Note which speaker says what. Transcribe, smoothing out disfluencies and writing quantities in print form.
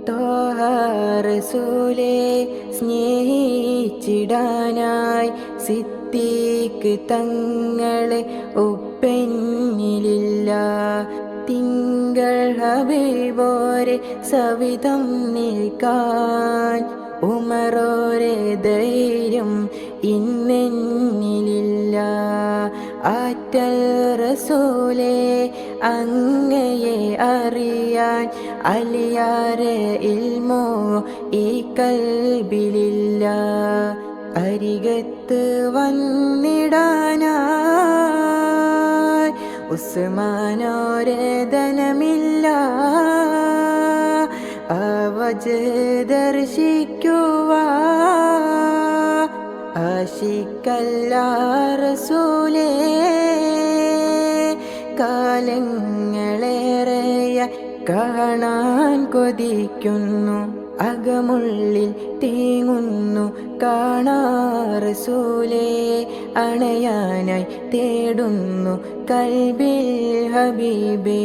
Speaker 1: ത്വാഹ റസൂലേ സ്നേഹിച്ചിടാനായി സിദ്ദീഖ് തങ്ങളെ ഒപ്പെന്നിലില്ല. തിങ്കൾ ഹബീബോരെ സവിധം നിൽക്കാൻ ഉമറോരെ ധൈര്യം ഇന്നെന്നിലില്ല. ആറ്റൽ റസൂലേ അങ്ങയെ അറിയാൻ അലിയാരെ ഇൽമോ ഈ കൽബിലില്ല. അരികത്ത് വന്നിടാനായി ഉസ്മാനോരെ ധനമില്ല. അവജ് ദർശിക്കുവാൻ ആശിക്കല്ല റസൂലേ. കാലങ്ങളേറെയ കാണാൻ കൊതിക്കുന്നു, അകമുള്ളിൽ തേങ്ങുന്നു കാണാ റസൂലേ. അണയാനായി തേടുന്നു കൽബിൽ ഹബീബേ.